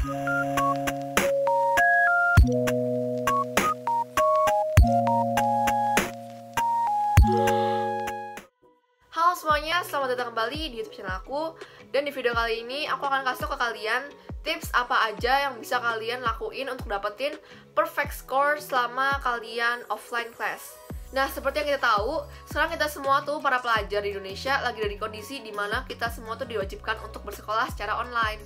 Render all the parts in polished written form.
Halo semuanya, selamat datang kembali di YouTube channel aku. Dan di video kali ini aku akan kasih tau ke kalian tips apa aja yang bisa kalian lakuin untuk dapetin perfect score selama kalian offline class. Nah, seperti yang kita tahu, sekarang kita semua tuh para pelajar di Indonesia lagi dari kondisi dimana kita semua tuh diwajibkan untuk bersekolah secara online.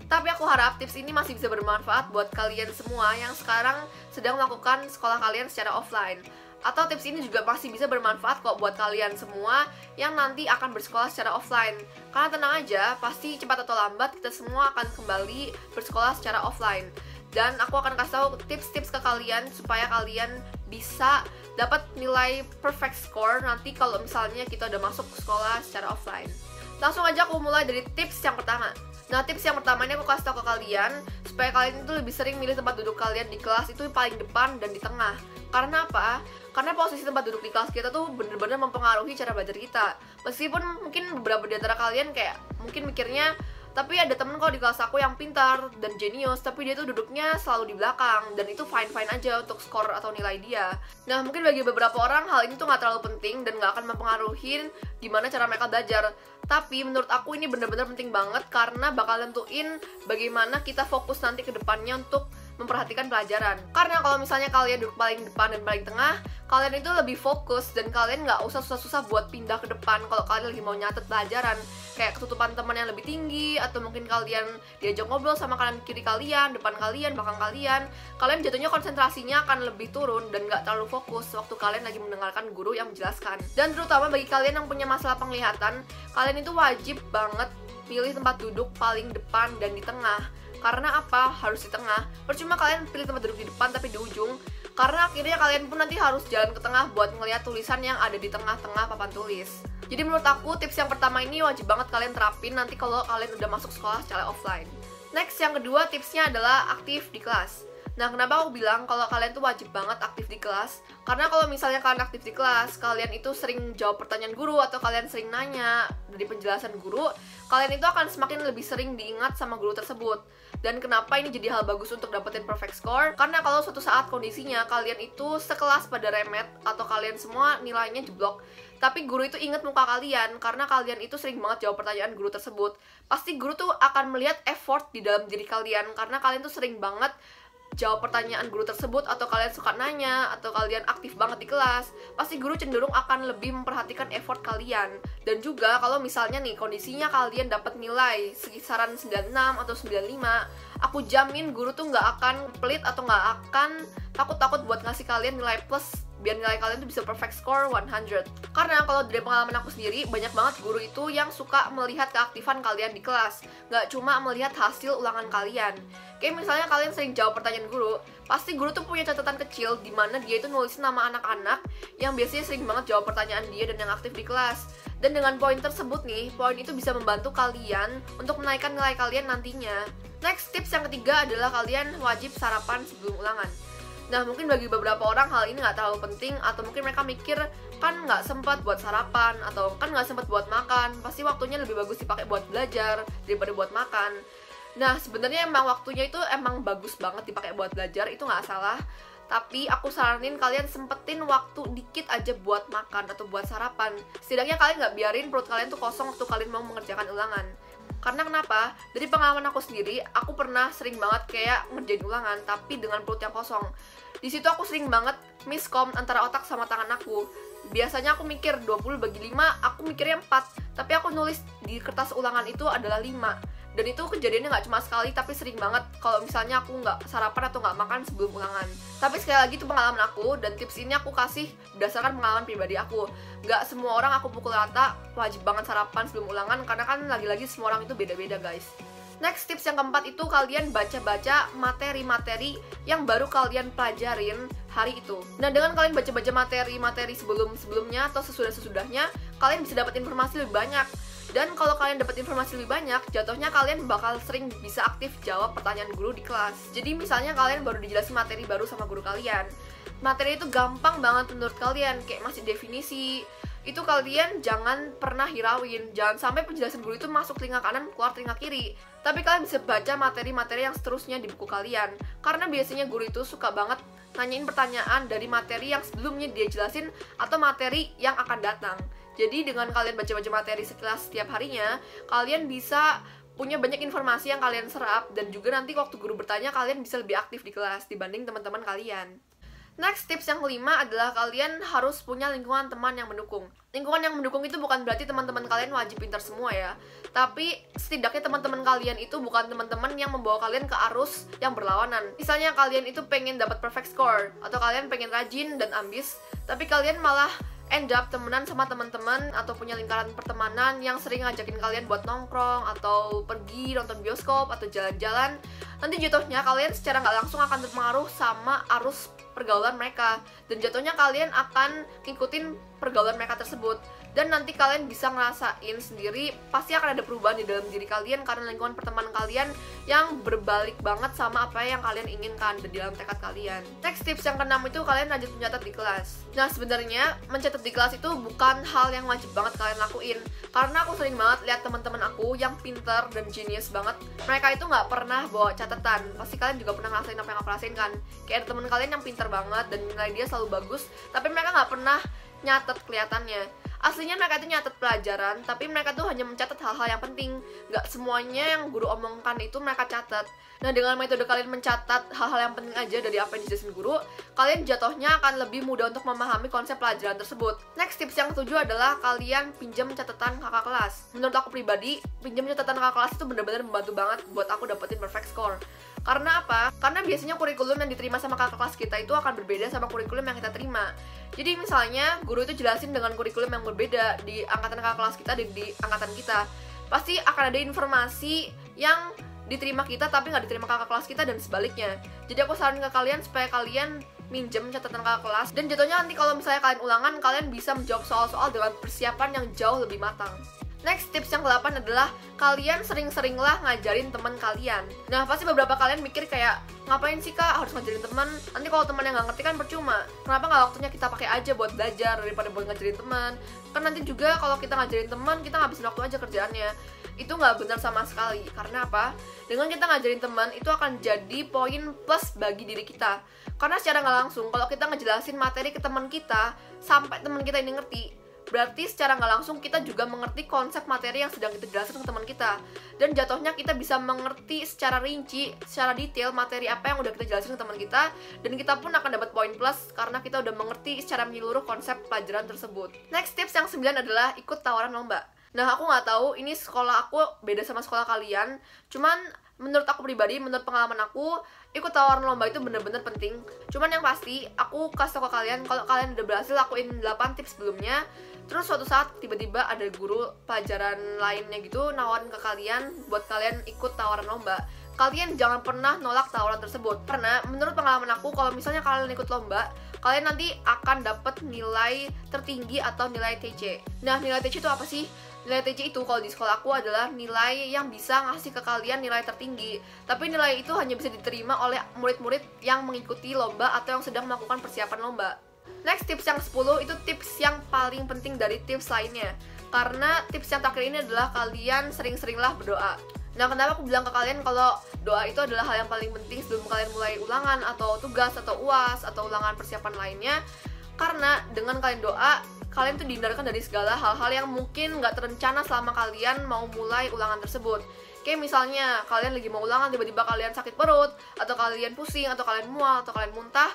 Tapi aku harap tips ini masih bisa bermanfaat buat kalian semua yang sekarang sedang melakukan sekolah kalian secara offline. Atau tips ini juga masih bisa bermanfaat kok buat kalian semua yang nanti akan bersekolah secara offline. Karena tenang aja, pasti cepat atau lambat kita semua akan kembali bersekolah secara offline. Dan aku akan kasih tahu tips-tips ke kalian supaya kalian bisa dapat nilai perfect score nanti kalau misalnya kita udah masuk sekolah secara offline. Langsung aja aku mulai dari tips yang pertama. Nah, tips yang pertama ini aku kasih tahu ke kalian supaya kalian itu lebih sering milih tempat duduk kalian di kelas itu paling depan dan di tengah. Karena apa? Karena posisi tempat duduk di kelas kita tuh bener-bener mempengaruhi cara belajar kita. Meskipun mungkin beberapa di antara kalian kayak mungkin mikirnya, tapi ada temen kok di kelas aku yang pintar dan jenius, tapi dia tuh duduknya selalu di belakang, dan itu fine-fine aja untuk skor atau nilai dia. Nah, mungkin bagi beberapa orang hal ini tuh gak terlalu penting dan gak akan mempengaruhi gimana cara mereka belajar. Tapi menurut aku ini bener-bener penting banget karena bakal nentuin bagaimana kita fokus nanti ke depannya untuk memperhatikan pelajaran. Karena kalau misalnya kalian duduk paling depan dan paling tengah, kalian itu lebih fokus dan kalian nggak usah susah-susah buat pindah ke depan kalau kalian lagi mau nyatet pelajaran. Kayak ketutupan teman yang lebih tinggi, atau mungkin kalian diajak ngobrol sama kanan kiri kalian, depan kalian, belakang kalian. Kalian jatuhnya konsentrasinya akan lebih turun dan nggak terlalu fokus waktu kalian lagi mendengarkan guru yang menjelaskan. Dan terutama bagi kalian yang punya masalah penglihatan, kalian itu wajib banget pilih tempat duduk paling depan dan di tengah. Karena apa? Harus di tengah. Percuma kalian pilih tempat duduk di depan tapi di ujung, karena akhirnya kalian pun nanti harus jalan ke tengah buat ngeliat tulisan yang ada di tengah-tengah papan tulis. Jadi menurut aku tips yang pertama ini wajib banget kalian terapin nanti kalau kalian udah masuk sekolah secara offline. Next, yang kedua tipsnya adalah aktif di kelas. Nah, kenapa aku bilang kalau kalian tuh wajib banget aktif di kelas? Karena kalau misalnya kalian aktif di kelas, kalian itu sering jawab pertanyaan guru atau kalian sering nanya dari penjelasan guru, kalian itu akan semakin lebih sering diingat sama guru tersebut. Dan kenapa ini jadi hal bagus untuk dapetin perfect score? Karena kalau suatu saat kondisinya kalian itu sekelas pada remet atau kalian semua nilainya jeblok, tapi guru itu ingat muka kalian karena kalian itu sering banget jawab pertanyaan guru tersebut, pasti guru tuh akan melihat effort di dalam diri kalian karena kalian tuh sering banget jawab pertanyaan guru tersebut, atau kalian suka nanya, atau kalian aktif banget di kelas, pasti guru cenderung akan lebih memperhatikan effort kalian. Dan juga kalau misalnya nih kondisinya kalian dapat nilai sekisaran 96 atau 95, aku jamin guru tuh nggak akan pelit atau nggak akan takut-takut buat ngasih kalian nilai plus biar nilai kalian tuh bisa perfect score 100. Karena kalau dari pengalaman aku sendiri, banyak banget guru itu yang suka melihat keaktifan kalian di kelas, nggak cuma melihat hasil ulangan kalian. Kayak misalnya kalian sering jawab pertanyaan guru, pasti guru tuh punya catatan kecil di mana dia itu nulisin nama anak-anak yang biasanya sering banget jawab pertanyaan dia dan yang aktif di kelas. Dan dengan poin tersebut nih, poin itu bisa membantu kalian untuk menaikkan nilai kalian nantinya. Next, tips yang ketiga adalah kalian wajib sarapan sebelum ulangan. Nah, mungkin bagi beberapa orang hal ini nggak terlalu penting, atau mungkin mereka mikir kan nggak sempat buat sarapan, atau kan nggak sempat buat makan, pasti waktunya lebih bagus dipakai buat belajar daripada buat makan. Nah, sebenarnya emang waktunya itu emang bagus banget dipakai buat belajar, itu nggak salah. Tapi aku saranin kalian sempetin waktu dikit aja buat makan atau buat sarapan. Setidaknya kalian nggak biarin perut kalian tuh kosong waktu kalian mau mengerjakan ulangan. Karena kenapa? Dari pengalaman aku sendiri, aku pernah sering banget kayak ngerjain ulangan tapi dengan perut yang kosong. Di situ aku sering banget miskom antara otak sama tangan aku. Biasanya aku mikir 20 bagi 5, aku mikirnya 4, tapi aku nulis di kertas ulangan itu adalah 5. Dan itu kejadiannya nggak cuma sekali, tapi sering banget kalau misalnya aku nggak sarapan atau nggak makan sebelum ulangan. Tapi sekali lagi itu pengalaman aku, dan tips ini aku kasih berdasarkan pengalaman pribadi aku. Nggak semua orang aku pukul rata wajib banget sarapan sebelum ulangan, karena kan lagi-lagi semua orang itu beda-beda guys. Next, tips yang keempat itu kalian baca-baca materi-materi yang baru kalian pelajarin hari itu. Nah, dengan kalian baca-baca materi-materi sebelum-sebelumnya atau sesudah-sesudahnya, kalian bisa dapat informasi lebih banyak. Dan kalau kalian dapat informasi lebih banyak, jatuhnya kalian bakal sering bisa aktif jawab pertanyaan guru di kelas. Jadi misalnya kalian baru dijelasin materi baru sama guru kalian, materi itu gampang banget menurut kalian, kayak masih definisi, itu kalian jangan pernah hirauin. Jangan sampai penjelasan guru itu masuk telinga kanan, keluar telinga kiri. Tapi kalian bisa baca materi-materi yang seterusnya di buku kalian. Karena biasanya guru itu suka banget nanyain pertanyaan dari materi yang sebelumnya dia jelasin atau materi yang akan datang. Jadi dengan kalian baca-baca materi sekilas setiap harinya, kalian bisa punya banyak informasi yang kalian serap. Dan juga nanti waktu guru bertanya, kalian bisa lebih aktif di kelas dibanding teman-teman kalian. Next, tips yang kelima adalah kalian harus punya lingkungan teman yang mendukung. Lingkungan yang mendukung itu bukan berarti teman-teman kalian wajib pintar semua ya. Tapi setidaknya teman-teman kalian itu bukan teman-teman yang membawa kalian ke arus yang berlawanan. Misalnya kalian itu pengen dapat perfect score, atau kalian pengen rajin dan ambis, tapi kalian malah end up temenan sama teman-teman atau punya lingkaran pertemanan yang sering ngajakin kalian buat nongkrong atau pergi nonton bioskop atau jalan-jalan. Nanti jatuhnya kalian secara nggak langsung akan terpengaruh sama arus pergaulan mereka, dan jatuhnya kalian akan ngikutin pergaulan mereka tersebut. Dan nanti kalian bisa ngerasain sendiri, pasti akan ada perubahan di dalam diri kalian karena lingkungan pertemanan kalian yang berbalik banget sama apa yang kalian inginkan di dalam tekad kalian. Next, tips yang keenam itu kalian rajin mencatat di kelas. Nah, sebenarnya mencatat di kelas itu bukan hal yang wajib banget kalian lakuin, karena aku sering banget lihat teman-teman aku yang pinter dan genius banget, mereka itu nggak pernah bawa catatan. Pasti kalian juga pernah ngerasain apa yang aku rasain kan, kayak ada teman kalian yang pinter banget dan nilai dia selalu bagus, tapi mereka nggak pernah nyatet kelihatannya. Aslinya mereka itu nyatet pelajaran, tapi mereka tuh hanya mencatat hal-hal yang penting. Nggak semuanya yang guru omongkan itu mereka catat. Nah, dengan metode kalian mencatat hal-hal yang penting aja dari apa yang dijelasin guru, kalian jatuhnya akan lebih mudah untuk memahami konsep pelajaran tersebut. Next, tips yang ketujuh adalah kalian pinjam catatan kakak kelas. Menurut aku pribadi, pinjam catatan kakak kelas itu benar-benar membantu banget buat aku dapetin perfect score. Karena apa? Karena biasanya kurikulum yang diterima sama kakak kelas kita itu akan berbeda sama kurikulum yang kita terima. Jadi misalnya guru itu jelasin dengan kurikulum yang berbeda di angkatan kakak kelas kita dan di angkatan kita. Pasti akan ada informasi yang diterima kita tapi nggak diterima kakak kelas kita dan sebaliknya. Jadi aku saranin ke kalian supaya kalian minjem catatan kakak kelas, dan jatuhnya nanti kalau misalnya kalian ulangan, kalian bisa menjawab soal-soal dengan persiapan yang jauh lebih matang. Next, tips yang ke-8 adalah kalian sering-seringlah ngajarin teman kalian. Nah, pasti beberapa kalian mikir kayak, ngapain sih kak harus ngajarin teman? Nanti kalau teman yang nggak ngerti kan percuma. Kenapa nggak waktunya kita pakai aja buat belajar daripada buat ngajarin teman? Kan nanti juga kalau kita ngajarin teman, kita ngabisin waktu aja kerjaannya. Itu nggak benar sama sekali. Karena apa? Dengan kita ngajarin teman, itu akan jadi poin plus bagi diri kita. Karena secara nggak langsung, kalau kita ngejelasin materi ke teman kita, sampai teman kita ini ngerti, berarti secara nggak langsung kita juga mengerti konsep materi yang sedang kita jelaskan ke teman kita. Dan jatuhnya kita bisa mengerti secara rinci, secara detail materi apa yang udah kita jelasin ke teman kita. Dan kita pun akan dapat poin plus karena kita udah mengerti secara menyeluruh konsep pelajaran tersebut. Next, tips yang 9 adalah ikut tawaran lomba. Nah, aku nggak tahu ini sekolah aku beda sama sekolah kalian. Cuman menurut aku pribadi, menurut pengalaman aku, ikut tawaran lomba itu bener-bener penting. Cuman yang pasti, aku kasih tau ke kalian, kalau kalian udah berhasil lakuin 8 tips sebelumnya, terus suatu saat tiba-tiba ada guru pelajaran lainnya gitu nawarin ke kalian buat kalian ikut tawaran lomba, kalian jangan pernah nolak tawaran tersebut. Karena menurut pengalaman aku, kalau misalnya kalian ikut lomba, kalian nanti akan dapat nilai tertinggi atau nilai TC. Nah, nilai TC itu apa sih? Nilai TC itu kalau di sekolah aku adalah nilai yang bisa ngasih ke kalian nilai tertinggi. Tapi nilai itu hanya bisa diterima oleh murid-murid yang mengikuti lomba atau yang sedang melakukan persiapan lomba. Next, tips yang 10 itu tips yang paling penting dari tips lainnya. Karena tips yang terakhir ini adalah kalian sering-seringlah berdoa. Nah, kenapa aku bilang ke kalian kalau doa itu adalah hal yang paling penting sebelum kalian mulai ulangan atau tugas atau UAS atau ulangan persiapan lainnya? Karena dengan kalian doa, kalian tuh dihindarkan dari segala hal-hal yang mungkin nggak terencana selama kalian mau mulai ulangan tersebut. Kayak misalnya kalian lagi mau ulangan, tiba-tiba kalian sakit perut, atau kalian pusing, atau kalian mual, atau kalian muntah.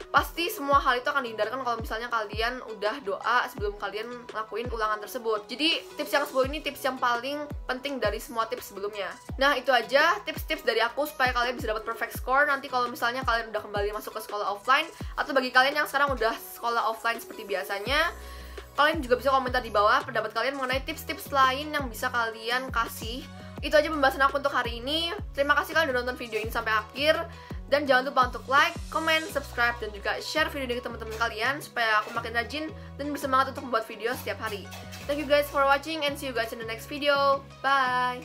Pasti semua hal itu akan dihindarkan kalau misalnya kalian udah doa sebelum kalian ngelakuin ulangan tersebut. Jadi tips yang 10 ini tips yang paling penting dari semua tips sebelumnya. Nah, itu aja tips-tips dari aku supaya kalian bisa dapat perfect score nanti kalau misalnya kalian udah kembali masuk ke sekolah offline. Atau bagi kalian yang sekarang udah sekolah offline seperti biasanya, kalian juga bisa komentar di bawah pendapat kalian mengenai tips-tips lain yang bisa kalian kasih. Itu aja pembahasan aku untuk hari ini. Terima kasih kalian udah nonton video ini sampai akhir. Dan jangan lupa untuk like, comment, subscribe, dan juga share video ini ke teman-teman kalian supaya aku makin rajin dan bersemangat untuk membuat video setiap hari. Thank you guys for watching and see you guys in the next video. Bye!